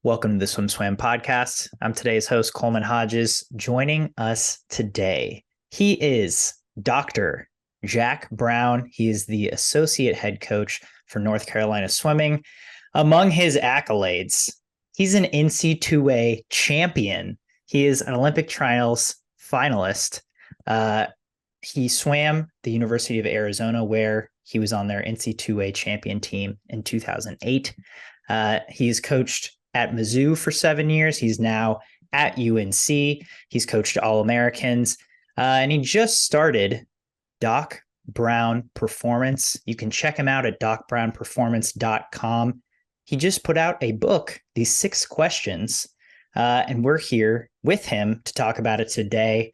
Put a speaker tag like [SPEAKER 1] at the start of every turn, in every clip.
[SPEAKER 1] Welcome to the SwimSwam podcast. I'm today's host, Coleman Hodges. Joining us today, he is Dr. Jack Brown. He is the associate head coach for North Carolina Swimming. Among his accolades, he's an NCAA champion. He is an Olympic trials finalist. He swam the University of Arizona, where he was on their NCAA champion team in 2008. He's coached at Mizzou for 7 years. He's now at UNC. He's coached All-Americans. And he just started Doc Brown Performance. You can check him out at docbrownperformance.com. He just put out a book, These 6 Questions, and we're here with him to talk about it today.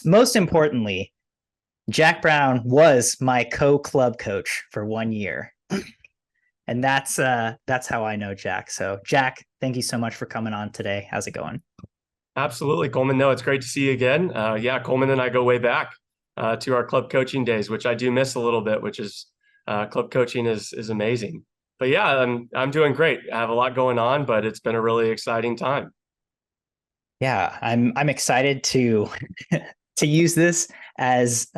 [SPEAKER 1] Most importantly, Jack Brown was my co-club coach for 1 year. And that's how I know Jack. So Jack, thank you so much for coming on today. How's it going?
[SPEAKER 2] Absolutely, Coleman. No, it's great to see you again. Coleman and I go way back to our club coaching days, which I do miss a little bit, which is club coaching is amazing. But yeah, I'm doing great. I have a lot going on, but it's been a really exciting time.
[SPEAKER 1] Yeah, I'm excited to use this as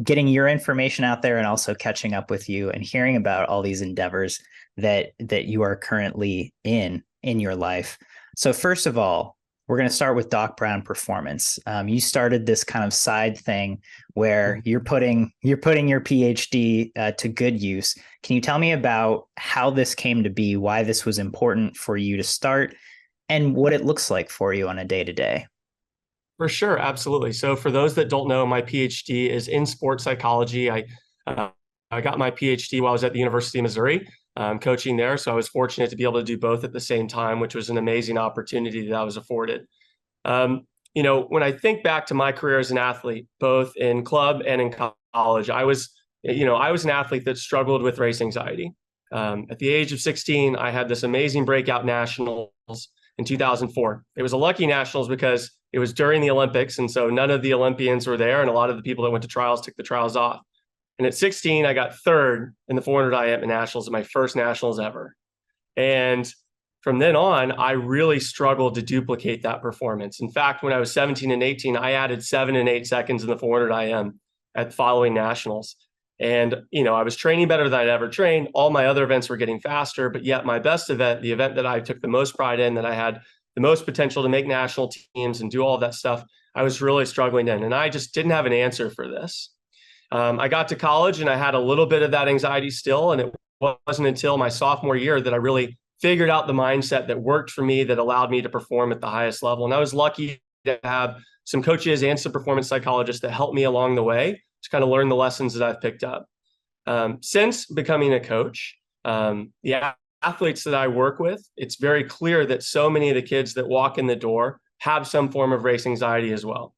[SPEAKER 1] getting your information out there and also catching up with you and hearing about all these endeavors that you are currently in your life. So first of all, we're going to start with Doc Brown Performance. You started this kind of side thing where you're putting your PhD to good use. Can you tell me about how this came to be, why this was important for you to start, and what it looks like for you on a day-to-day?
[SPEAKER 2] For sure, absolutely. So for those that don't know, my PhD is in sports psychology. I got my PhD while I was at the University of Missouri, coaching there. So I was fortunate to be able to do both at the same time, which was an amazing opportunity that I was afforded. When I think back to my career as an athlete, both in club and in college, I was an athlete that struggled with race anxiety. At the age of 16, I had this amazing breakout nationals in 2004. It was a lucky nationals because it was during the Olympics. And so none of the Olympians were there. And a lot of the people that went to trials took the trials off. And at 16, I got third in the 400 IM nationals at my first nationals ever. And from then on, I really struggled to duplicate that performance. In fact, when I was 17 and 18, I added 7 and 8 seconds in the 400 IM at following nationals. And, I was training better than I'd ever trained. All my other events were getting faster, but yet my best event, the event that I took the most pride in, that I had the most potential to make national teams and do all that stuff, I was really struggling in. And I just didn't have an answer for this. I got to college and I had a little bit of that anxiety still. And it wasn't until my sophomore year that I really figured out the mindset that worked for me, that allowed me to perform at the highest level. And I was lucky to have some coaches and some performance psychologists that helped me along the way to kind of learn the lessons that I've picked up. Since becoming a coach, the athletes that I work with, it's very clear that so many of the kids that walk in the door have some form of race anxiety as well.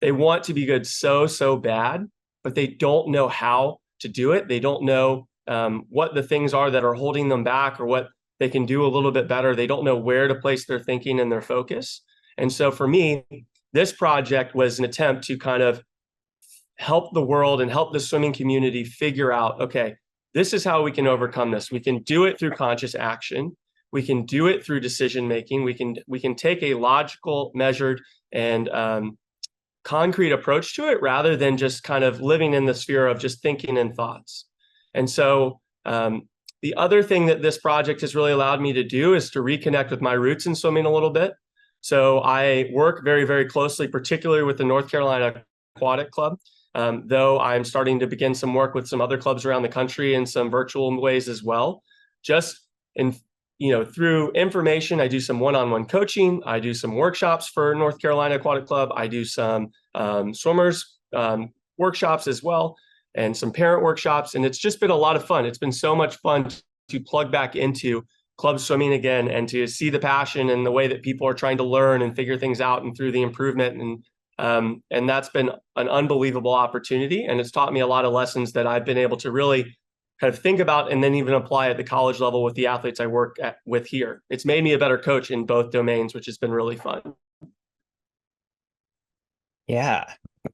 [SPEAKER 2] They want to be good so bad, but they don't know how to do it. They don't know what the things are that are holding them back or what they can do a little bit better. They don't know where to place their thinking and their focus. And so for me, this project was an attempt to kind of help the world and help the swimming community figure out, okay, this is how we can overcome this. We can do it through conscious action. We can do it through decision making. We can take a logical, measured, and concrete approach to it rather than just kind of living in the sphere of just thinking and thoughts. And so the other thing that this project has really allowed me to do is to reconnect with my roots in swimming a little bit. So I work very, very closely, particularly with the North Carolina Aquatic Club. Though I'm starting to begin some work with some other clubs around the country in some virtual ways as well. Just through information, I do some one-on-one coaching. I do some workshops for North Carolina Aquatic Club. I do some swimmers workshops as well, and some parent workshops. And it's just been a lot of fun. It's been so much fun to plug back into club swimming again and to see the passion and the way that people are trying to learn and figure things out and through the improvement. And And that's been an unbelievable opportunity. And it's taught me a lot of lessons that I've been able to really kind of think about and then even apply at the college level with the athletes I work with here. It's made me a better coach in both domains, which has been really fun.
[SPEAKER 1] Yeah.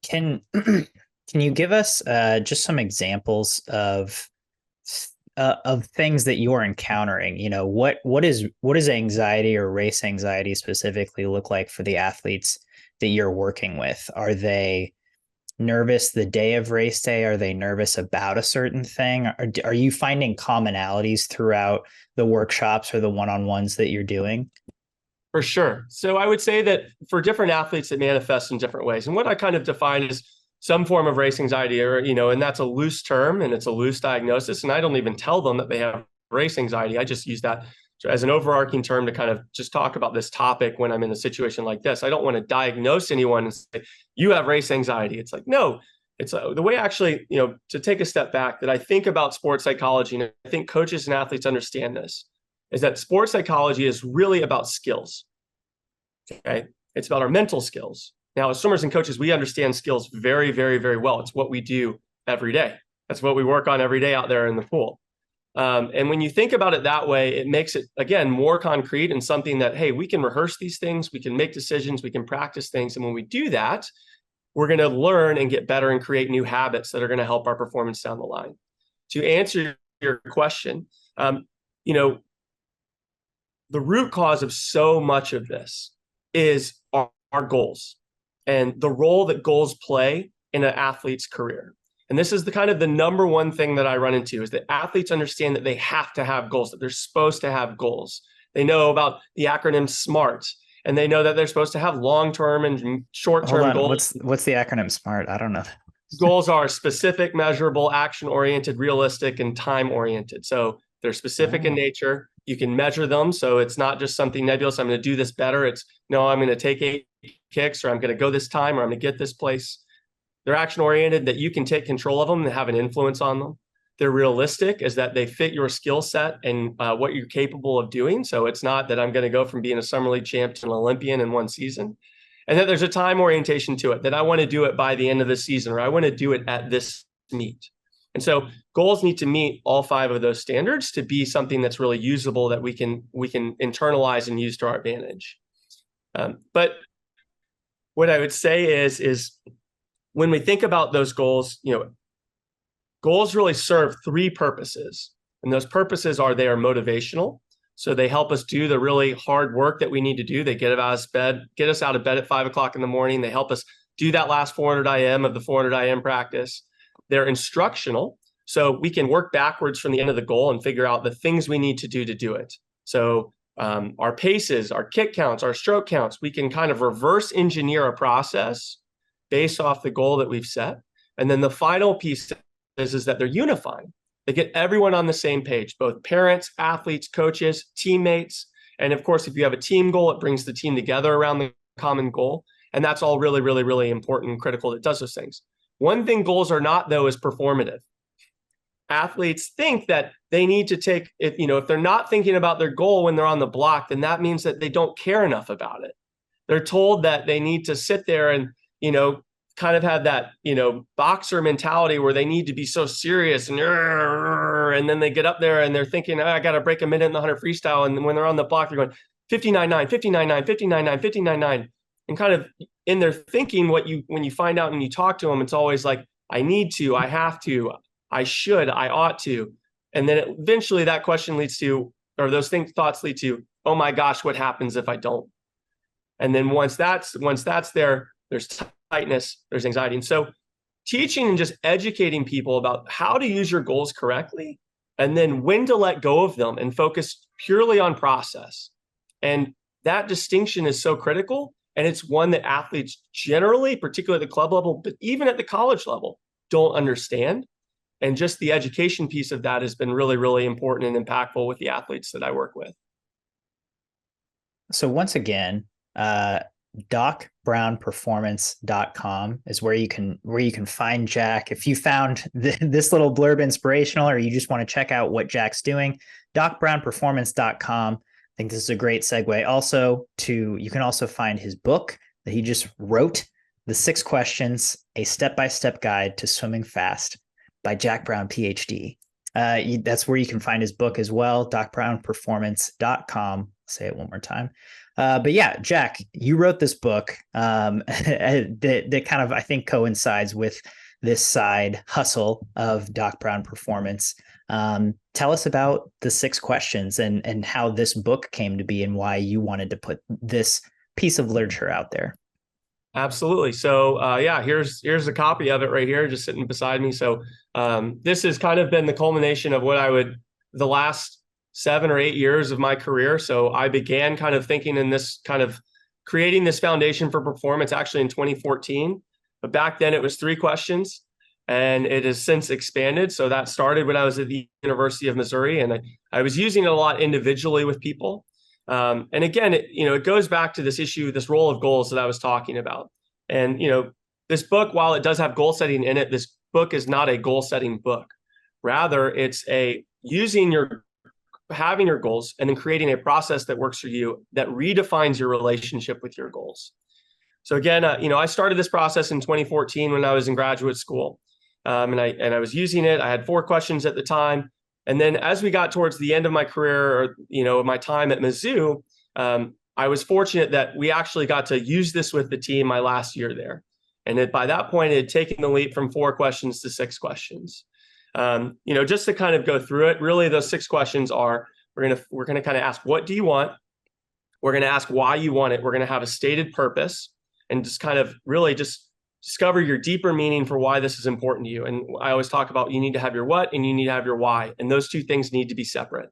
[SPEAKER 1] Can can you give us just some examples of things that you are encountering? You know, what is anxiety or race anxiety specifically look like for the athletes that you're working with? Are they nervous the day of race day? Are they nervous about a certain thing? Are you finding commonalities throughout the workshops or the one-on-ones that you're doing?
[SPEAKER 2] For sure. So I would say that for different athletes, it manifests in different ways. And what I kind of define is some form of race anxiety, or, and that's a loose term and it's a loose diagnosis. And I don't even tell them that they have race anxiety. I just use that as an overarching term to kind of just talk about this topic when I'm in a situation like this. I don't want to diagnose anyone and say, you have race anxiety. It's like, no, it's the way actually, to take a step back that I think about sports psychology, and I think coaches and athletes understand this, is that sports psychology is really about skills. Okay. It's about our mental skills. Now, as swimmers and coaches, we understand skills very, very, very well. It's what we do every day. That's what we work on every day out there in the pool. And when you think about it that way, it makes it, again, more concrete and something that, hey, we can rehearse these things, we can make decisions, we can practice things. And when we do that, we're going to learn and get better and create new habits that are going to help our performance down the line. To answer your question, the root cause of so much of this is our goals and the role that goals play in an athlete's career. And this is the kind of the number one thing that I run into is that athletes understand that they have to have goals, that they're supposed to have goals. They know about the acronym SMART, and they know that they're supposed to have long-term and short-term goals.
[SPEAKER 1] What's the acronym SMART? I don't know.
[SPEAKER 2] Goals are specific, measurable, action-oriented, realistic, and time-oriented. So they're specific in nature. You can measure them. So it's not just something nebulous. I'm going to do this better. It's no, I'm going to take 8 kicks, or I'm going to go this time, or I'm going to get this place. They're action-oriented, that you can take control of them and have an influence on them. They're realistic, is that they fit your skill set and what you're capable of doing. So it's not that I'm going to go from being a summer league champ to an Olympian in one season. And that there's a time orientation to it, that I want to do it by the end of the season, or I want to do it at this meet. And so goals need to meet all 5 of those standards to be something that's really usable, that we can internalize and use to our advantage. But what I would say is when we think about those goals, goals really serve 3 purposes. And those purposes are, they are motivational. So they help us do the really hard work that we need to do. They get us out of bed at 5 o'clock in the morning. They help us do that last 400 IM of the 400 IM practice. They're instructional. So we can work backwards from the end of the goal and figure out the things we need to do it. So our paces, our kick counts, our stroke counts, we can kind of reverse engineer a process based off the goal that we've set. And then the final piece is that they're unifying. They get everyone on the same page, both parents, athletes, coaches, teammates. And of course, if you have a team goal, it brings the team together around the common goal. And that's all really, really, really important and critical that does those things. One thing goals are not, though, is performative. Athletes think that they need to take, if they're not thinking about their goal when they're on the block, then that means that they don't care enough about it. They're told that they need to sit there and, kind of have that, boxer mentality where they need to be so serious and then they get up there and they're thinking, I got to break a minute in the 100 freestyle. And when they're on the block, they're going 59.9, 59.9, 59.9, 59.9. And kind of in their thinking, when you find out and you talk to them, it's always like, I need to, I have to, I should, I ought to. And then eventually that question leads to, or those thoughts lead to, oh my gosh, what happens if I don't? And then once that's there, there's tightness, there's anxiety. And so teaching and just educating people about how to use your goals correctly, and then when to let go of them and focus purely on process. And that distinction is so critical. And it's one that athletes generally, particularly at the club level, but even at the college level, don't understand. And just the education piece of that has been really, really important and impactful with the athletes that I work with.
[SPEAKER 1] So once again, docbrownperformance.com is where you can find Jack. If you found this little blurb inspirational, or you just want to check out what Jack's doing, docbrownperformance.com. I think this is a great segue. Also, you can also find his book that he just wrote, The 6 Questions, A Step-by-Step Guide to Swimming Fast by Jack Brown, PhD. That's where you can find his book as well, docbrownperformance.com. Say it one more time. But yeah, Jack, you wrote this book that kind of, I think, coincides with this side hustle of Doc Brown Performance. Tell us about the 6 Questions and how this book came to be and why you wanted to put this piece of literature out there.
[SPEAKER 2] Absolutely. So yeah, here's a copy of it right here, just sitting beside me. So this has kind of been the culmination of the last 7 or 8 years of my career. So I began kind of thinking in this kind of creating this foundation for performance actually in 2014. But back then it was 3 questions, and it has since expanded. So that started when I was at the University of Missouri, and I was using it a lot individually with people. And again, it goes back to this issue, this role of goals that I was talking about. And, this book, while it does have goal setting in it, this book is not a goal setting book. Rather, it's having your goals and then creating a process that works for you that redefines your relationship with your goals. So again, I started this process in 2014 when I was in graduate school, and I was using it. I had 4 questions at the time. And then as we got towards the end of my career, or, my time at Mizzou, I was fortunate that we actually got to use this with the team my last year there. And by that point, it had taken the leap from 4 questions to 6 questions. Just to kind of go through it, really those 6 questions are, we're gonna kind of ask, what do you want? We're gonna ask why you want it. We're gonna have a stated purpose and just kind of really just discover your deeper meaning for why this is important to you. And I always talk about, you need to have your what and you need to have your why. And those 2 things need to be separate.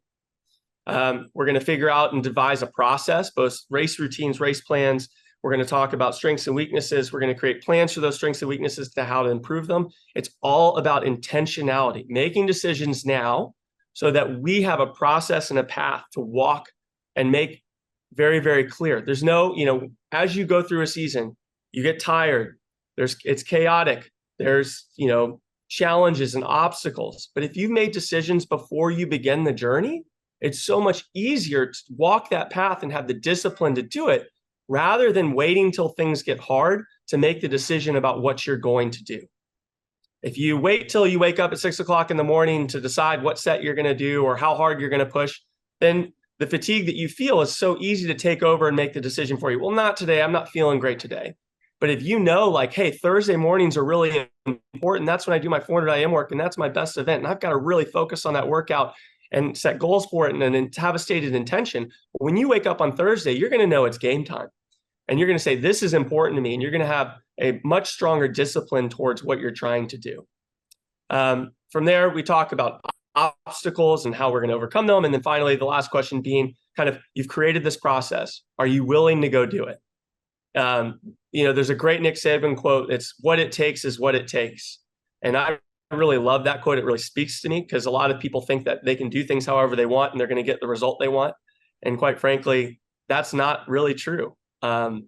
[SPEAKER 2] We're going to figure out and devise a process, both race routines, race plans. We're going to talk about strengths and weaknesses. We're going to create plans for those strengths and weaknesses to how to improve them. It's all about intentionality, making decisions now so that we have a process and a path to walk and make very, very clear. There's no, as you go through a season, you get tired. It's chaotic. There's, challenges and obstacles. But if you've made decisions before you begin the journey, it's so much easier to walk that path and have the discipline to do it rather than waiting till things get hard to make the decision about what you're going to do. If you wait till you wake up at 6 o'clock in the morning to decide what set you're going to do or how hard you're going to push, then the fatigue that you feel is so easy to take over and make the decision for you. Well, not today. I'm not feeling great today. But if like, hey, Thursday mornings are really important. That's when I do my 400 IM work, and that's my best event. And I've got to really focus on that workout and set goals for it and then have a stated intention. When you wake up on Thursday, you're going to know it's game time. And you're going to say, this is important to me. And you're going to have a much stronger discipline towards what you're trying to do. From there, we talk about obstacles and how we're going to overcome them. And then finally, the last question being kind of, you've created this process. Are you willing to go do it? There's a great Nick Saban quote. It's what it takes is what it takes. And I really love that quote. It really speaks to me because a lot of people think that they can do things however they want and they're going to get the result they want. And quite frankly, that's not really true. There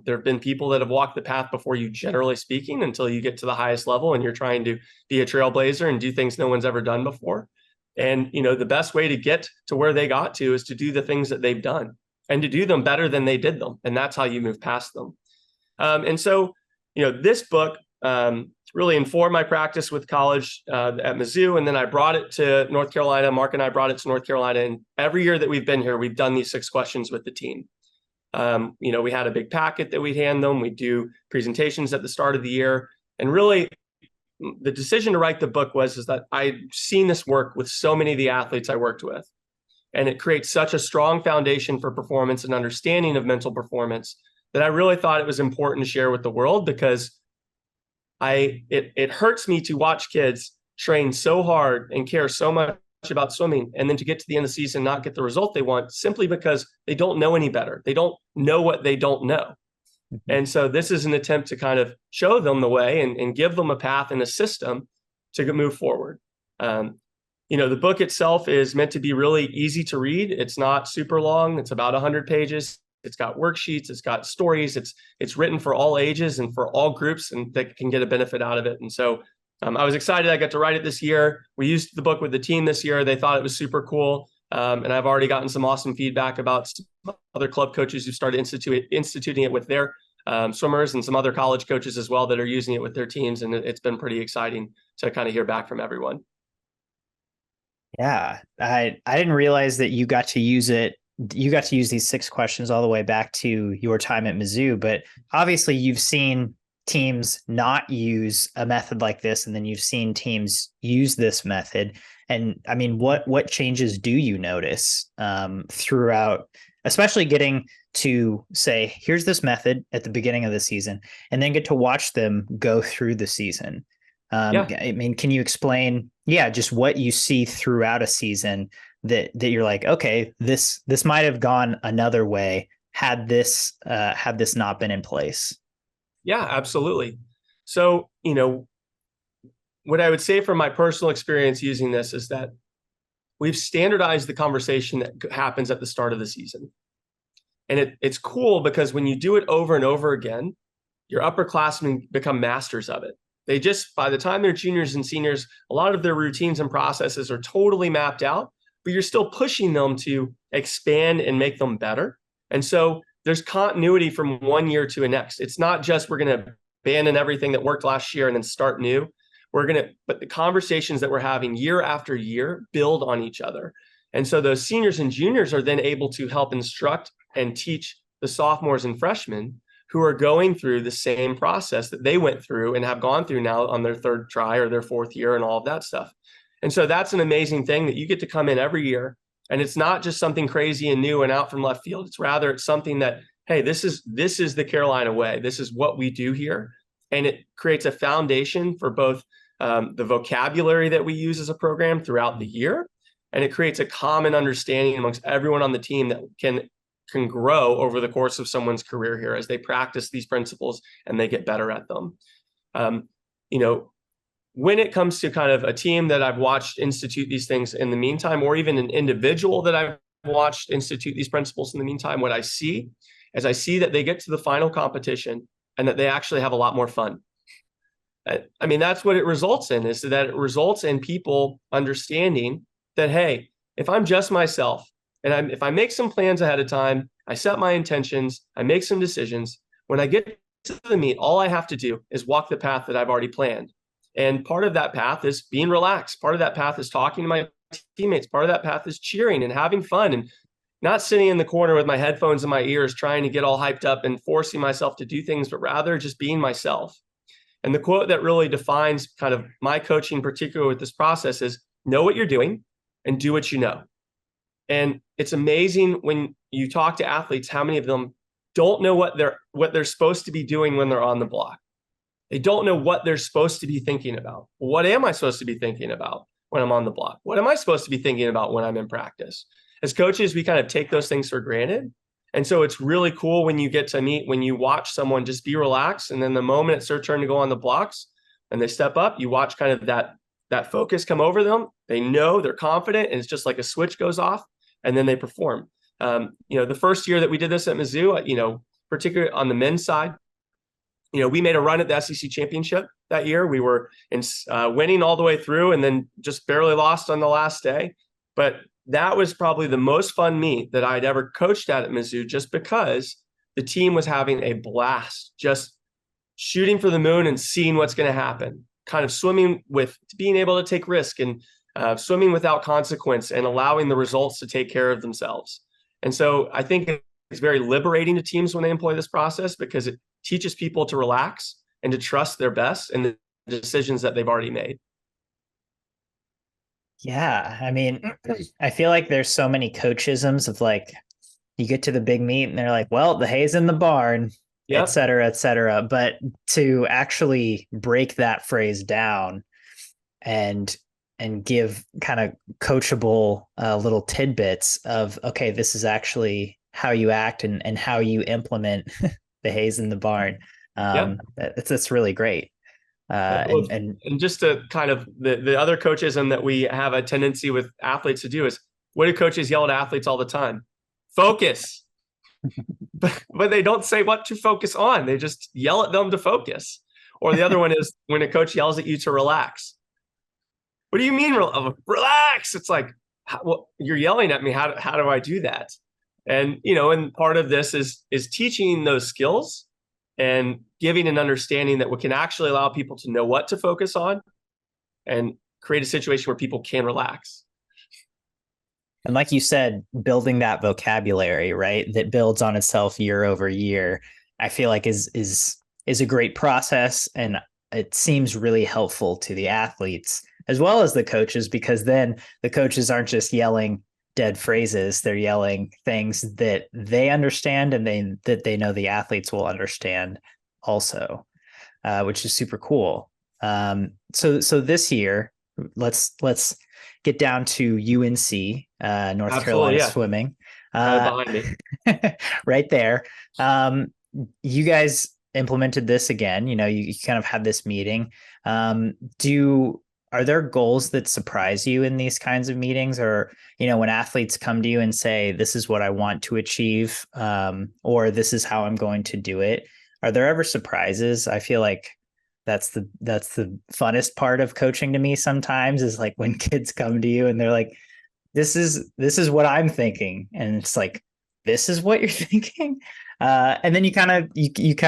[SPEAKER 2] have been people that have walked the path before you, generally speaking, until you get to the highest level and you're trying to be a trailblazer and do things no one's ever done before. And, the best way to get to where they got to is to do the things that they've done and to do them better than they did them. And that's how you move past them. And so, this book really informed my practice with college at Mizzou. And then I brought it to North Carolina. Mark and I brought it to North Carolina. And every year that we've been here, we've done these 6 questions with the team. We had a big packet that we'd hand them. We'd do presentations at the start of the year. And really, the decision to write the book was that I'd seen this work with so many of the athletes I worked with. And it creates such a strong foundation for performance and understanding of mental performance that I really thought it was important to share with the world, because it hurts me to watch kids train so hard and care so much about swimming, and then to get to the end of the season, not get the result they want simply because they don't know any better. They don't know what they don't know. Mm-hmm. And so this is an attempt to kind of show them the way and give them a path and a system to move forward. The book itself is meant to be really easy to read. It's not super long. It's about 100 pages. It's got worksheets. It's got stories. It's written for all ages and for all groups, and that can get a benefit out of it. And so I was excited I got to write it this year. We used the book with the team this year. They thought it was super cool. And I've already gotten some awesome feedback about other club coaches who started instituting it with their swimmers and some other college coaches as well that are using it with their teams. And it's been pretty exciting to kind of hear back from everyone.
[SPEAKER 1] Yeah, I didn't realize that you got to use it. You got to use these 6 questions all the way back to your time at Mizzou, but obviously you've seen teams not use a method like this, and then you've seen teams use this method. And I mean, what changes do you notice throughout, especially getting to say, here's this method at the beginning of the season, and then get to watch them go through the season? I mean, can you explain, just what you see throughout a season that you're like, okay, this might have gone another way had this not been in place?
[SPEAKER 2] Yeah, absolutely. So, what I would say from my personal experience using this is that we've standardized the conversation that happens at the start of the season. And it's cool because when you do it over and over again, your upperclassmen become masters of it. They just, by the time they're juniors and seniors, a lot of their routines and processes are totally mapped out, but you're still pushing them to expand and make them better. And so there's continuity from one year to the next. It's not just we're going to abandon everything that worked last year and then start new. But the conversations that we're having year after year build on each other. And so those seniors and juniors are then able to help instruct and teach the sophomores and freshmen who are going through the same process that they went through and have gone through now on their 3rd try or their 4th year and all of that stuff. And so that's an amazing thing that you get to come in every year. And it's not just something crazy and new and out from left field. It's something that, hey, this is the Carolina way. This is what we do here. And it creates a foundation for both the vocabulary that we use as a program throughout the year. And it creates a common understanding amongst everyone on the team that can grow over the course of someone's career here as they practice these principles and they get better at them. When it comes to kind of a team that I've watched institute these things in the meantime, or even an individual that I've watched institute these principles in the meantime, what I see is that they get to the final competition and that they actually have a lot more fun. I mean, that's what it results in, is that it results in people understanding that, hey, if I'm just myself, and if I make some plans ahead of time, I set my intentions, I make some decisions, when I get to the meet, all I have to do is walk the path that I've already planned. And part of that path is being relaxed. Part of that path is talking to my teammates. Part of that path is cheering and having fun and not sitting in the corner with my headphones in my ears, trying to get all hyped up and forcing myself to do things, but rather just being myself. And the quote that really defines kind of my coaching, particularly with this process, is know what you're doing and do what you know. And it's amazing when you talk to athletes, how many of them don't know what they're supposed to be doing when they're on the block. They don't know what they're supposed to be thinking about. What am I supposed to be thinking about when I'm on the block? What am I supposed to be thinking about when I'm in practice? As coaches, we kind of take those things for granted. And so it's really cool when you watch someone just be relaxed. And then the moment it's their turn to go on the blocks and they step up, you watch kind of that focus come over them. They know, they're confident, and it's just like a switch goes off. And then they perform. The first year that we did this at Mizzou, particularly on the men's side, we made a run at the SEC championship that year. We were winning all the way through and then just barely lost on the last day. But that was probably the most fun meet that I'd ever coached at Mizzou, just because the team was having a blast, just shooting for the moon and seeing what's going to happen, kind of swimming with being able to take risk and swimming without consequence and allowing the results to take care of themselves. And so I think it's very liberating to teams when they employ this process, because it teaches people to relax and to trust their best and the decisions that they've already made.
[SPEAKER 1] Yeah. I mean, I feel like there's so many coachisms of like, you get to the big meet and they're like, well, the hay's in the barn,
[SPEAKER 2] Yep.
[SPEAKER 1] et cetera, et cetera. But to actually break that phrase down and give kind of coachable little tidbits of, okay, this is actually how you act and how you implement the hay's in the barn. It's really great. And
[SPEAKER 2] just to kind of the other coachism that we have a tendency with athletes to do is, what do coaches yell at athletes all the time? Focus. but they don't say what to focus on. They just yell at them to focus. Or the other one is when a coach yells at you to relax. What do you mean relax? It's like, well, you're yelling at me. How do I do that? And and part of this is teaching those skills and giving an understanding that we can actually allow people to know what to focus on and create a situation where people can relax.
[SPEAKER 1] And like you said, building that vocabulary, right, that builds on itself year over year, I feel like is a great process, and it seems really helpful to the athletes as well as the coaches, because then the coaches aren't just yelling dead phrases, they're yelling things that they understand and they know the athletes will understand also, which is super cool. So this year, let's get down to UNC, North
[SPEAKER 2] Absolutely,
[SPEAKER 1] Carolina
[SPEAKER 2] yeah.
[SPEAKER 1] swimming,
[SPEAKER 2] Behind me.
[SPEAKER 1] right there. You guys implemented this again. You kind of had this meeting. Are there goals that surprise you in these kinds of meetings, or when athletes come to you and say, "This is what I want to achieve," or "This is how I'm going to do it"? Are there ever surprises? I feel like that's the funnest part of coaching to me sometimes, is like when kids come to you and they're like, this is what I'm thinking. And it's like, this is what you're thinking. And then you kind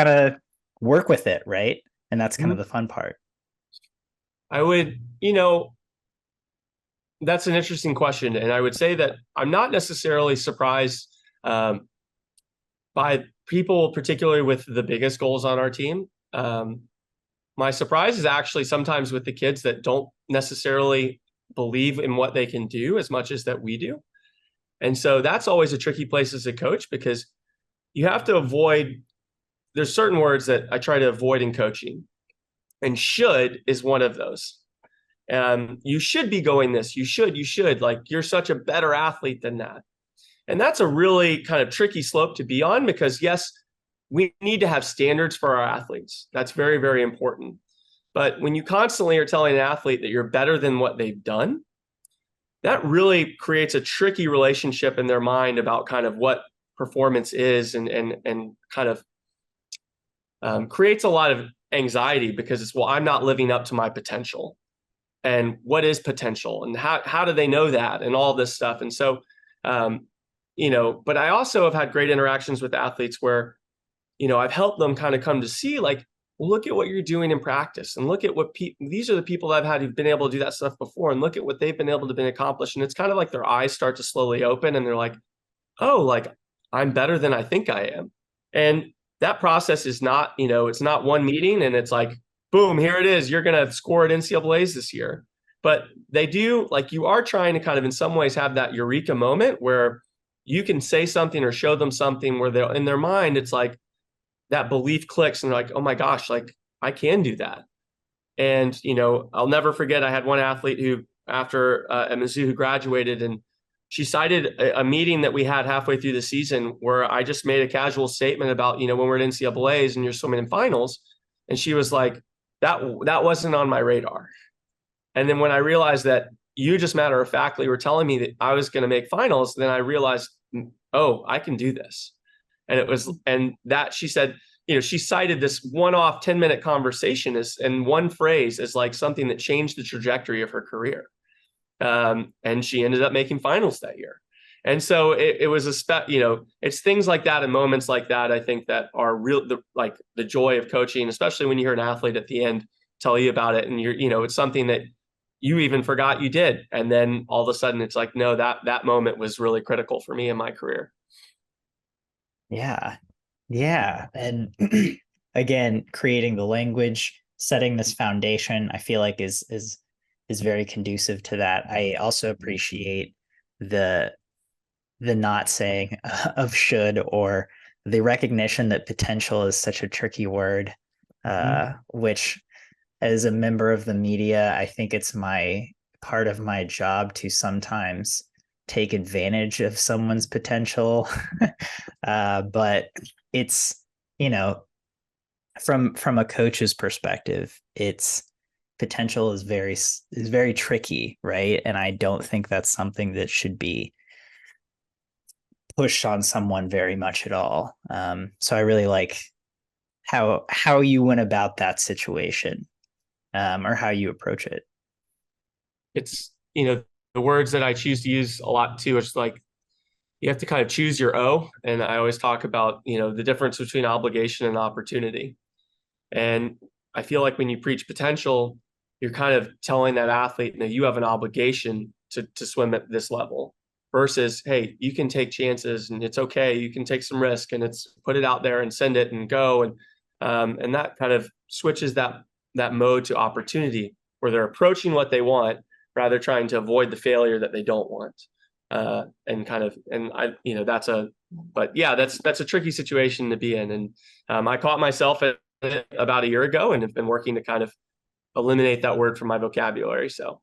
[SPEAKER 1] of work with it. Right. And that's kind of the fun part.
[SPEAKER 2] I would, that's an interesting question. And I would say that I'm not necessarily surprised by people, particularly with the biggest goals on our team. My surprise is actually sometimes with the kids that don't necessarily believe in what they can do as much as that we do. And so that's always a tricky place as a coach, because you have to avoid, there's certain words that I try to avoid in coaching, and should is one of those. You should be going this, you should, like, you're such a better athlete than that. And that's a really kind of tricky slope to be on, because yes, we need to have standards for our athletes. That's very, very important. But when you constantly are telling an athlete that you're better than what they've done, that really creates a tricky relationship in their mind about kind of what performance is, and kind of creates a lot of anxiety, because it's, well, I'm not living up to my potential. And what is potential, and how do they know that, and all this stuff. And so, but I also have had great interactions with athletes where, I've helped them kind of come to see, like, well, look at what you're doing in practice, and look at what these are the people I've had who've been able to do that stuff before, and look at what they've been able to accomplish. And it's kind of like their eyes start to slowly open, and they're like, oh, like, I'm better than I think I am. And that process is not, it's not one meeting and it's like, boom, here it is, you're going to score at NCAAs this year. But they do, like, you are trying to kind of in some ways have that eureka moment where you can say something or show them something where they're in their mind, it's like that belief clicks and they're like, oh my gosh, like, I can do that. And, I'll never forget, I had one athlete who, after at Mizzou, who graduated, and she cited a meeting that we had halfway through the season where I just made a casual statement about, when we're at NCAAs and you're swimming in finals. And she was like, that wasn't on my radar. And then when I realized that you just matter of factly were telling me that I was going to make finals, then I realized, oh, I can do this. And that she said, she cited this one-off 10-minute conversation and one phrase as like something that changed the trajectory of her career. And she ended up making finals that year. And so it was it's things like that and moments like that, I think, that are real, the joy of coaching, especially when you hear an athlete at the end tell you about it. And it's something that you even forgot you did. And then all of a sudden it's like, no, that moment was really critical for me in my career.
[SPEAKER 1] Yeah. Yeah. And again, creating the language, setting this foundation, I feel like is very conducive to that. I also appreciate the not saying of should, or the recognition that potential is such a tricky word, which, as a member of the media, I think it's part of my job to sometimes take advantage of someone's potential. But it's, from a coach's perspective, it's potential is very tricky, right? And I don't think that's something that should be pushed on someone very much at all. So I really like how you went about that situation, or how you approach it.
[SPEAKER 2] It's, the words that I choose to use a lot too. It's like, you have to kind of choose your O. And I always talk about, the difference between obligation and opportunity. And I feel like when you preach potential, you're kind of telling that athlete, that you have an obligation to swim at this level versus, hey, you can take chances and it's okay. You can take some risk and it's put it out there and send it and go. And that kind of switches that mode to opportunity where they're approaching what they want rather trying to avoid the failure that they don't want. That's a tricky situation to be in. And I caught myself at it about a year ago and have been working to kind of eliminate that word from my vocabulary. So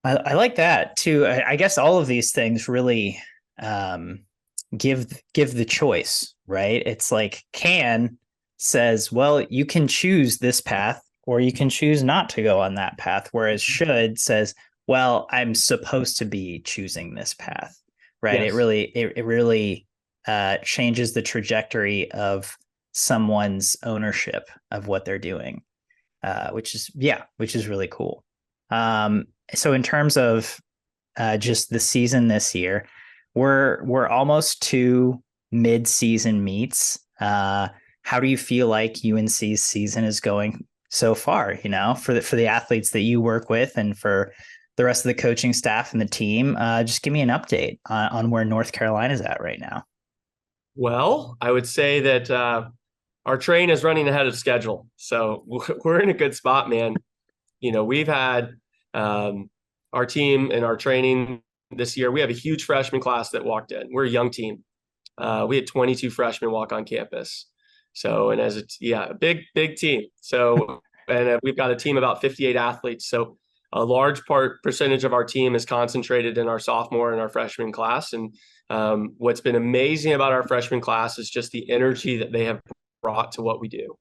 [SPEAKER 1] I like that too. I guess all of these things really give the choice, right? It's like can says, well, you can choose this path or you can choose not to go on that path. Whereas should says, well, I'm supposed to be choosing this path, right?
[SPEAKER 2] yes.
[SPEAKER 1] It really changes the trajectory of someone's ownership of what they're doing, which is really cool. So in terms of just the season this year, we're almost to mid-season meets. How do you feel like UNC's season is going so far? For the athletes that you work with and for the rest of the coaching staff and the team, just give me an update on where North Carolina is at right now.
[SPEAKER 2] Well, I would say that our train is running ahead of schedule, so we're in a good spot, man. We've had our team and our training this year. We have a huge freshman class that walked in. We're a young team. We had 22 freshmen walk on campus. So, and a big team. So, and we've got a team of about 58 athletes. So a large percentage of our team is concentrated in our sophomore and our freshman class. And what's been amazing about our freshman class is just the energy that they have brought to what we do.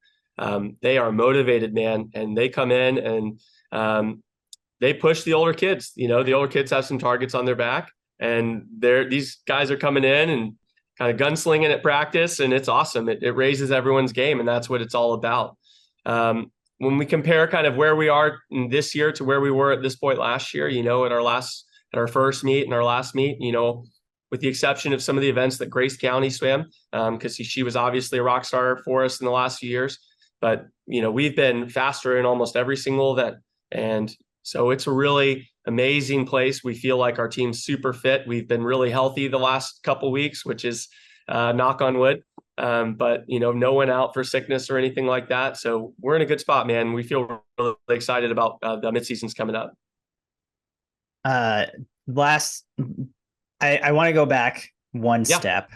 [SPEAKER 2] They are motivated, man, and they come in and they push the older kids. The older kids have some targets on their back, and these guys are coming in and kind of gunslinging at practice, and it's awesome. It raises everyone's game, and that's what it's all about. When we compare kind of where we are this year to where we were at this point last year, at our first meet and our last meet, with the exception of some of the events that Grace County swam, because she was obviously a rock star for us in the last few years. But, we've been faster in almost every single event. And so it's a really amazing place. We feel like our team's super fit. We've been really healthy the last couple of weeks, which is knock on wood. But, no one out for sickness or anything like that. So we're in a good spot, man. We feel really excited about the midseasons coming up.
[SPEAKER 1] I want to go back one step.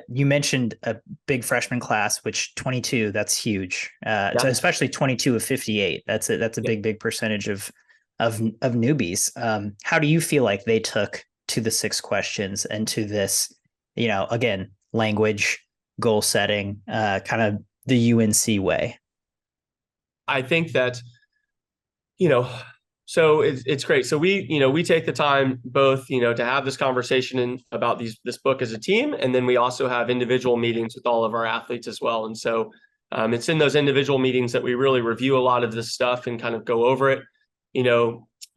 [SPEAKER 1] You mentioned a big freshman class, which 22, that's huge. So especially 22 of 58. That's a big percentage of newbies. How do you feel like they took to the 6 questions and to this, again, language, goal setting, kind of the UNC way?
[SPEAKER 2] I think that, so it's great. So we take the time both, to have this conversation about this book as a team. And then we also have individual meetings with all of our athletes as well. And so it's in those individual meetings that we really review a lot of this stuff and kind of go over it. The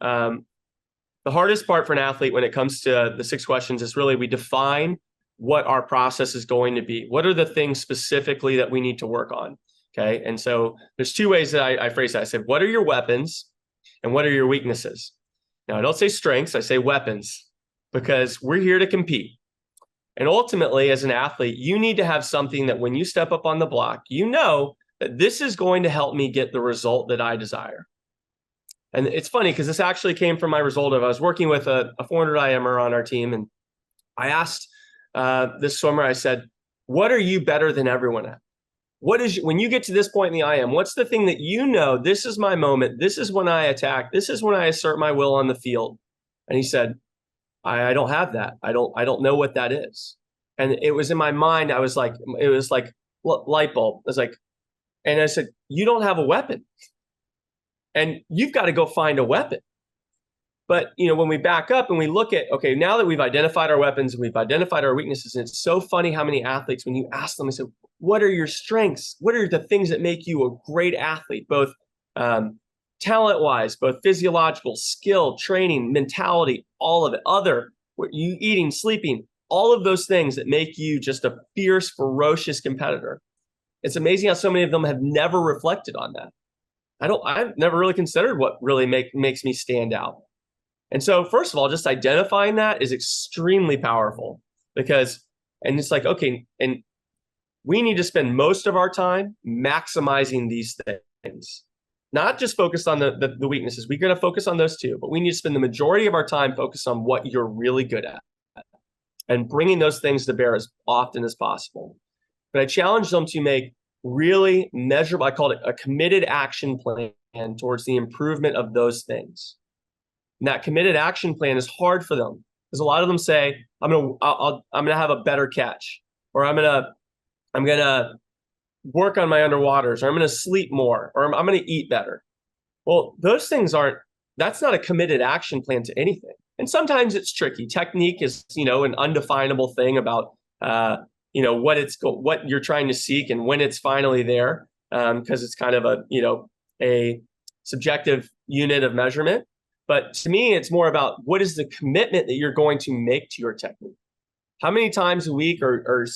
[SPEAKER 2] hardest part for an athlete when it comes to the 6 questions is really we define what our process is going to be. What are the things specifically that we need to work on? Okay. And so there's 2 ways that I phrase that. I said, what are your weapons and what are your weaknesses? Now, I don't say strengths, I say weapons, because we're here to compete. And ultimately, as an athlete, you need to have something that when you step up on the block, that this is going to help me get the result that I desire. And it's funny because this actually came from my result of I was working with a 400 IMer on our team. And I asked this swimmer, I said, what are you better than everyone at? When you get to this point in the IM, what's the thing that this is my moment, this is when I attack, this is when I assert my will on the field? And he said, I don't have that. I don't know what that is. And it was in my mind, it was like light bulb. I was like, and I said, you don't have a weapon. And you've got to go find a weapon. But, when we back up and we look at, okay, now that we've identified our weapons and we've identified our weaknesses, and it's so funny how many athletes, when you ask them, I said, what are your strengths? What are the things that make you a great athlete, both talent-wise, both physiological, skill, training, mentality, all of it, other you eating, sleeping, all of those things that make you just a fierce, ferocious competitor. It's amazing how so many of them have never reflected on that. I've never really considered what really makes me stand out. And so, first of all, just identifying that is extremely powerful and it's like, okay, and we need to spend most of our time maximizing these things, not just focused on the weaknesses. We're going to focus on those too, but we need to spend the majority of our time focused on what you're really good at and bringing those things to bear as often as possible. But I challenge them to make really measurable, I call it a committed action plan towards the improvement of those things. And that committed action plan is hard for them because a lot of them say, I'm gonna have a better catch, or I'm gonna work on my underwaters, or I'm gonna sleep more, or I'm gonna eat better. Well, those things that's not a committed action plan to anything. And sometimes it's tricky. Technique is, an undefinable thing about what you're trying to seek and when it's finally there, because it's kind of a subjective unit of measurement. But to me, it's more about what is the commitment that you're going to make to your technique. How many times a week or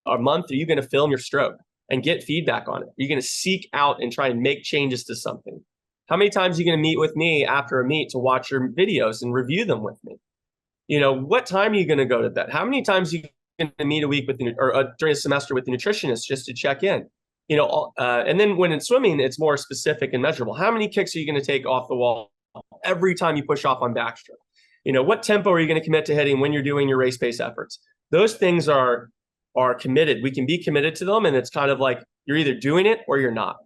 [SPEAKER 2] a month are you going to film your stroke and get feedback on it? Are you going to seek out and try and make changes to something? How many times are you going to meet with me after a meet to watch your videos and review them with me? What time are you going to go to bed? How many times are you going to meet a week during a semester with the nutritionist just to check in? And then when it's swimming, it's more specific and measurable. How many kicks are you going to take off the wall every time you push off on backstroke? What tempo are you going to commit to hitting when you're doing your race pace efforts? Those things are committed. We can be committed to them, and it's kind of like you're either doing it or you're not.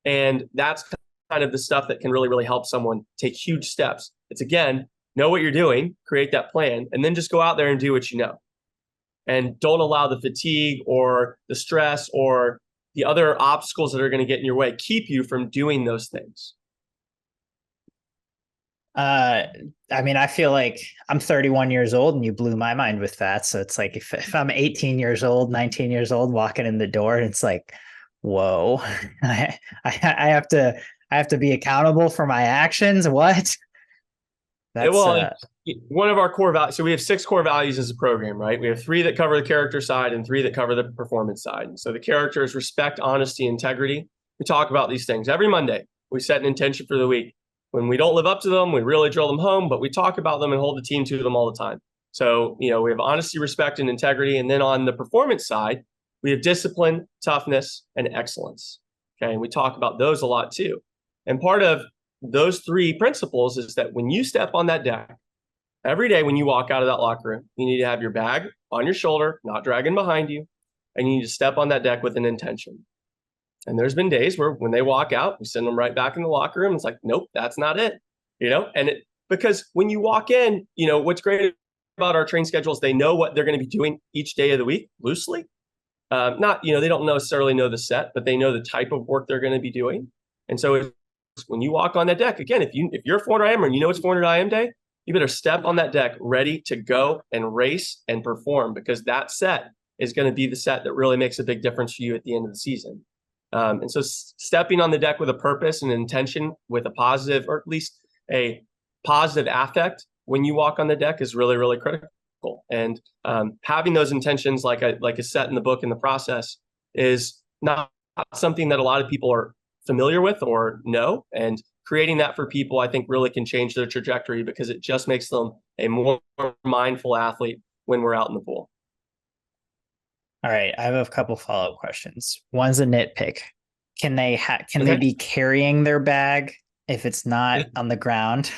[SPEAKER 2] And that's kind of the stuff that can really, really help someone take huge steps. It's, again, know what you're doing, create that plan, and then just go out there and do what you know. And don't allow the fatigue or the stress or the other obstacles that are going to get in your way keep you from doing those things.
[SPEAKER 1] I feel like I'm 31 years old and you blew my mind with that. So it's like if I'm 18 years old, 19 years old, walking in the door, and it's like, whoa, I have to be accountable for my actions. What?
[SPEAKER 2] That's one of our core values. So we have 6 core values as a program, right? We have 3 that cover the character side and 3 that cover the performance side. And so the character is respect, honesty, integrity. We talk about these things every Monday. We set an intention for the week. When we don't live up to them, we really drill them home, but we talk about them and hold the team to them all the time. So, we have honesty, respect, and integrity. And then on the performance side, we have discipline, toughness, and excellence. Okay. And we talk about those a lot too. And part of those 3 principles is that when you step on that deck, every day when you walk out of that locker room, you need to have your bag on your shoulder, not dragging behind you, and you need to step on that deck with an intention. And there's been days where when they walk out, we send them right back in the locker room. It's like, nope, that's not it. Because when you walk in, what's great about our training schedules, they know what they're going to be doing each day of the week loosely. They don't necessarily know the set, but they know the type of work they're going to be doing. And so when you walk on that deck, again, if you're 400 IM and it's 400 IM day, you better step on that deck ready to go and race and perform, because that set is going to be the set that really makes a big difference for you at the end of the season. And so stepping on the deck with a purpose and an intention, with a positive, or at least a positive affect when you walk on the deck, is really, really critical. And having those intentions, like a set in the book in the process, is not something that a lot of people are familiar with or know. And creating that for people, I think, really can change their trajectory, because it just makes them a more mindful athlete when we're out in the pool.
[SPEAKER 1] All right, I have a couple follow-up questions. One's a nitpick. Can they they be carrying their bag if it's not on the ground?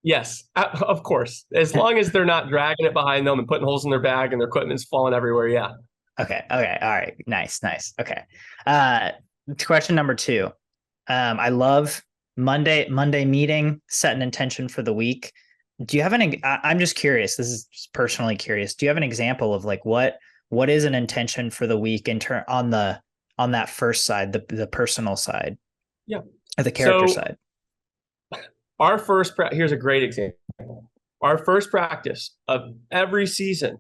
[SPEAKER 2] Yes, of course. As long as they're not dragging it behind them and putting holes in their bag and their equipment's falling everywhere. Yeah.
[SPEAKER 1] Okay. All right. Nice. Okay. Question number 2. I love Monday meeting, set an intention for the week. Do you have I'm just curious. This is just personally curious. Do you have an example of like what is an intention for the week on that first side, the personal side?
[SPEAKER 2] Yeah.
[SPEAKER 1] Or the character side.
[SPEAKER 2] Here's a great example. Our first practice of every season,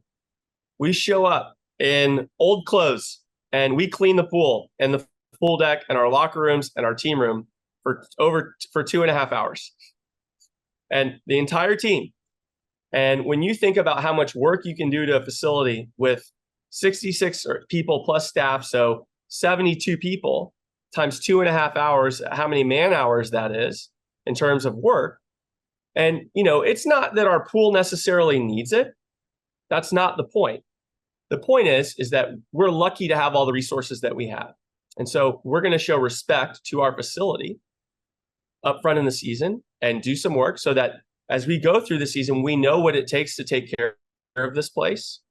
[SPEAKER 2] we show up in old clothes and we clean the pool and the pool deck and our locker rooms and our team room for 2.5 hours. And the entire team, And when you think about how much work you can do to a facility with 66 people plus staff, so 72 people times 2.5 hours, how many man hours that is in terms of work. And, it's not that our pool necessarily needs it. That's not the point. The point is that we're lucky to have all the resources that we have. And so we're going to show respect to our facility up front in the season and do some work so that as we go through the season, we know what it takes to take care of this place.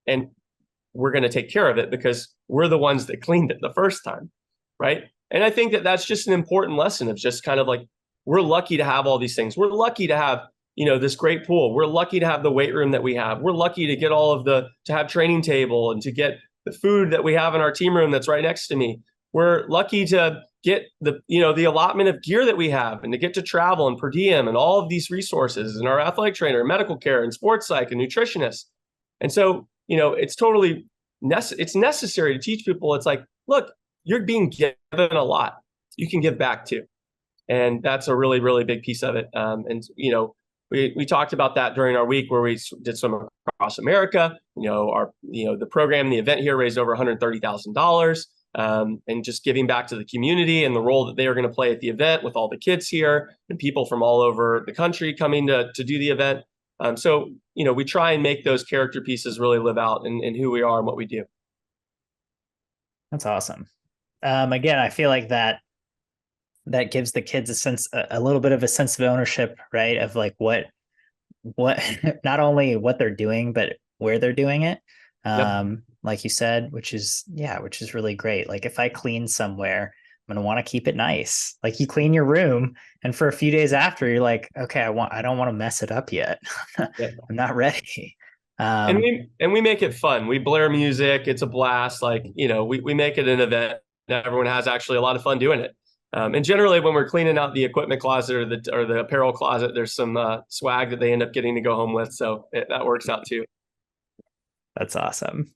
[SPEAKER 2] And we're going to take care of it because we're the ones that cleaned it the first time, right? And I think that that's just an important lesson of just kind of like, we're lucky to have all these things. We're lucky to have, this great pool. We're lucky to have the weight room that we have. We're lucky to get to have training table and to get the food that we have in our team room that's right next to me. We're lucky to get the allotment of gear that we have and to get to travel and per diem and all of these resources and our athletic trainer, medical care and sports psych and nutritionist. And so, it's totally it's necessary to teach people. It's like, look, you're being given a lot. You can give back too. And that's a really, really big piece of it. We talked about that during our week where we did swim across America. The program, the event here raised over $130,000. And just giving back to the community and the role that they are going to play at the event with all the kids here and people from all over the country coming to do the event. So we try and make those character pieces really live out in who we are and what we do.
[SPEAKER 1] That's awesome. Again, I feel like that gives the kids a little bit of a sense of ownership, right? Of like what not only what they're doing, but where they're doing it.
[SPEAKER 2] Yep.
[SPEAKER 1] Like you said, which is really great. Like if I clean somewhere, I'm going to want to keep it nice. Like you clean your room and for a few days after you're like, okay, I don't want to mess it up yet.
[SPEAKER 2] Yeah.
[SPEAKER 1] I'm not ready.
[SPEAKER 2] And we make it fun. We blare music. It's a blast. Like, we make it an event that everyone has actually a lot of fun doing it. And generally when we're cleaning out the equipment closet or the apparel closet, there's some swag that they end up getting to go home with. So that works out too.
[SPEAKER 1] That's awesome.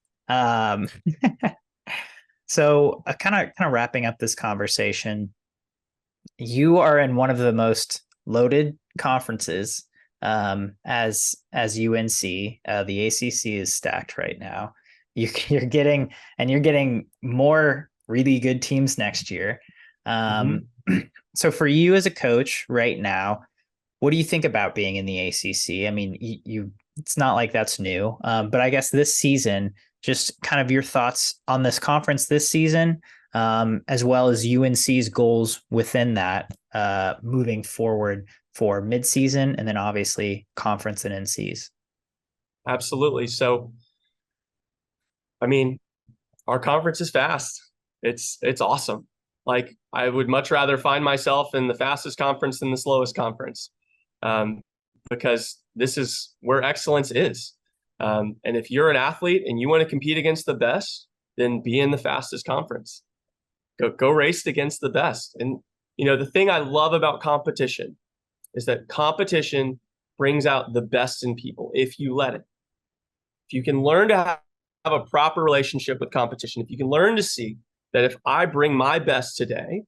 [SPEAKER 1] So kind of wrapping up this conversation, you are in one of the most loaded conferences as UNC. The ACC is stacked right now. You're getting more really good teams next year. So for you as a coach right now, what do you think about being in the ACC? I mean, it's not like that's new, but I guess this season, just kind of your thoughts on this conference this season, as well as UNC's goals within that, moving forward for midseason and then obviously conference and NCs.
[SPEAKER 2] Absolutely. So, I mean, our conference is fast. It's awesome. Like I would much rather find myself in the fastest conference than the slowest conference, because this is where excellence is. And if you're an athlete and you want to compete against the best, then be in the fastest conference. Go race against the best. And, the thing I love about competition is that competition brings out the best in people if you let it. If you can learn to have a proper relationship with competition, if you can learn to see that if I bring my best today,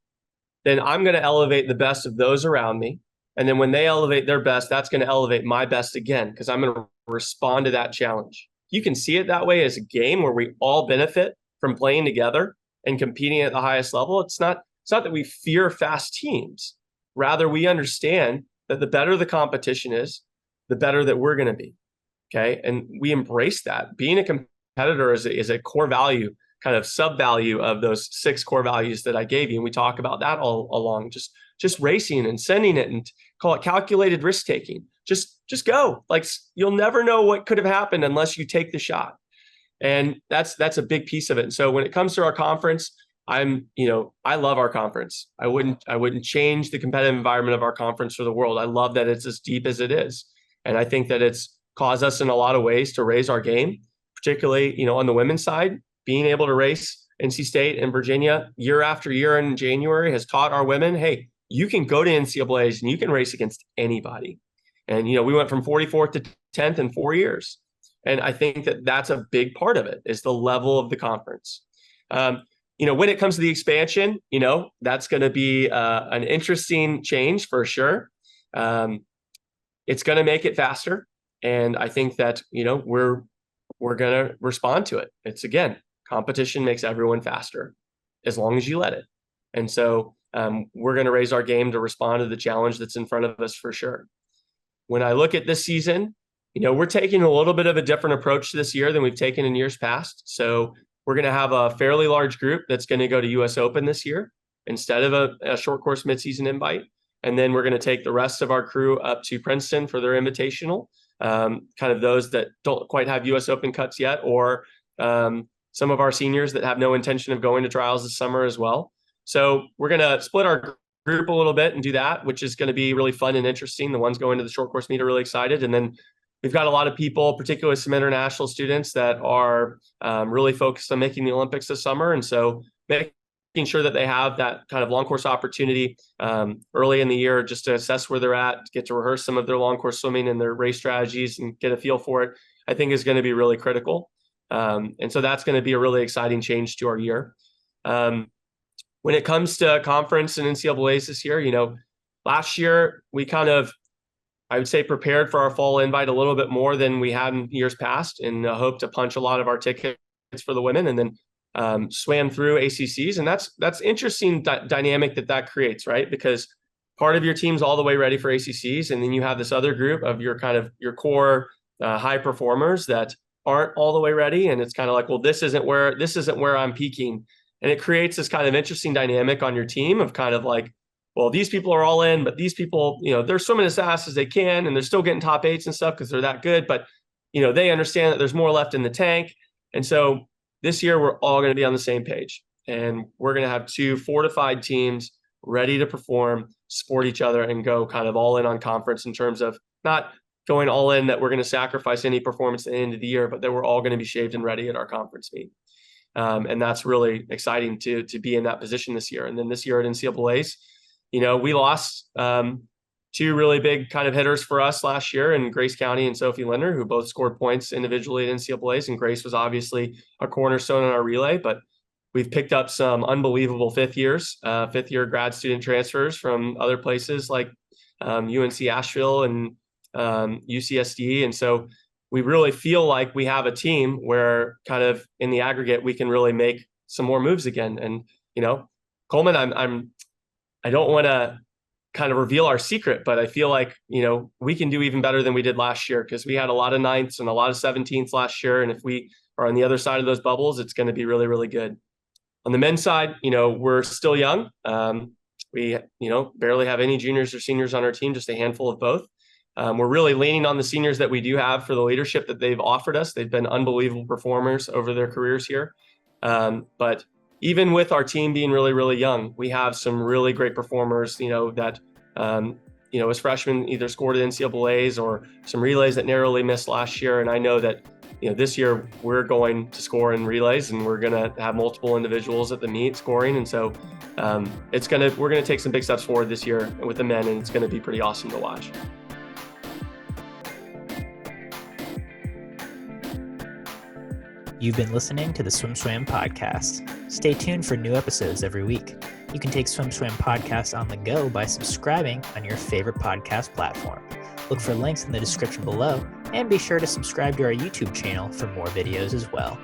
[SPEAKER 2] then I'm going to elevate the best of those around me. And then when they elevate their best, that's going to elevate my best again, because I'm going to respond to that challenge. You can see it that way as a game where we all benefit from playing together and competing at the highest level. It's not that we fear fast teams. Rather, we understand that the better the competition is, the better that we're going to be. Okay. And we embrace that. Being a competitor is a core value, kind of sub value of those 6 core values that I gave you. And we talk about that all along, just racing and sending it and call it calculated risk taking. Just go. Like you'll never know what could have happened unless you take the shot. And that's a big piece of it. And so when it comes to our conference, I love our conference. I wouldn't change the competitive environment of our conference for the world. I love that it's as deep as it is. And I think that it's caused us in a lot of ways to raise our game, particularly, on the women's side. Being able to race NC State and Virginia year after year in January has taught our women, hey, you can go to NCAAs and you can race against anybody. And, we went from 44th to 10th in 4 years. And I think that that's a big part of it is the level of the conference. When it comes to the expansion, that's going to be an interesting change for sure. It's going to make it faster. And I think that, we're going to respond to it. It's, again, competition makes everyone faster as long as you let it. And so we're going to raise our game to respond to the challenge that's in front of us for sure. When I look at this season, we're taking a little bit of a different approach this year than we've taken in years past. So we're going to have a fairly large group that's going to go to US Open this year instead of a short course midseason invite. And then we're going to take the rest of our crew up to Princeton for their invitational, kind of those that don't quite have US Open cuts yet, or some of our seniors that have no intention of going to trials this summer as well. So we're going to split our group a little bit and do that, which is going to be really fun and interesting. The ones going to the short course meet are really excited. And then we've got a lot of people, particularly some international students, that are really focused on making the Olympics this summer. And so making sure that they have that kind of long course opportunity early in the year, just to assess where they're at, get to rehearse some of their long course swimming and their race strategies and get a feel for it, I think is going to be really critical. And so that's going to be a really exciting change to our year. When it comes to conference and NCAAs this year, last year we kind of, I would say, prepared for our fall invite a little bit more than we had in years past, in the hope to punch a lot of our tickets for the women, and then swam through ACCs. And that's interesting dynamic that creates, right? Because part of your team's all the way ready for ACCs, and then you have this other group of your core high performers that aren't all the way ready. And it's kind of like, well, this isn't where I'm peaking. And it creates this kind of interesting dynamic on your team of kind of like, well, these people are all in, but these people, they're swimming as fast as they can, and they're still getting top 8s and stuff because they're that good. But, they understand that there's more left in the tank. And so this year we're all going to be on the same page, and we're going to have 2 fortified teams ready to perform, support each other, and go kind of all in on conference, in terms of not going all in that we're going to sacrifice any performance at the end of the year, but that we're all going to be shaved and ready at our conference meet. And that's really exciting to be in that position this year. And then this year at NCAAs, we lost 2 really big kind of hitters for us last year, in Grace County and Sophie Linder, who both scored points individually at NCAAs. And Grace was obviously a cornerstone in our relay, but we've picked up some unbelievable fifth-year grad student transfers from other places like UNC Asheville and UCSD. And so we really feel like we have a team where kind of in the aggregate, we can really make some more moves again. And, Coleman, I don't want to kind of reveal our secret, but I feel like, we can do even better than we did last year, because we had a lot of 9ths and a lot of 17ths last year. And if we are on the other side of those bubbles, it's going to be really, really good. On the men's side, we're still young. We, barely have any juniors or seniors on our team, just a handful of both. We're really leaning on the seniors that we do have for the leadership that they've offered us. They've been unbelievable performers over their careers here. But even with our team being really, really young, we have some really great performers, that, as freshmen either scored at NCAAs or some relays that narrowly missed last year. And I know that, this year we're going to score in relays, and we're going to have multiple individuals at the meet scoring. And so we're going to take some big steps forward this year with the men, and it's going to be pretty awesome to watch.
[SPEAKER 1] You've been listening to the SwimSwam podcast. Stay tuned for new episodes every week. You can take SwimSwam podcast on the go by subscribing on your favorite podcast platform. Look for links in the description below, and be sure to subscribe to our YouTube channel for more videos as well.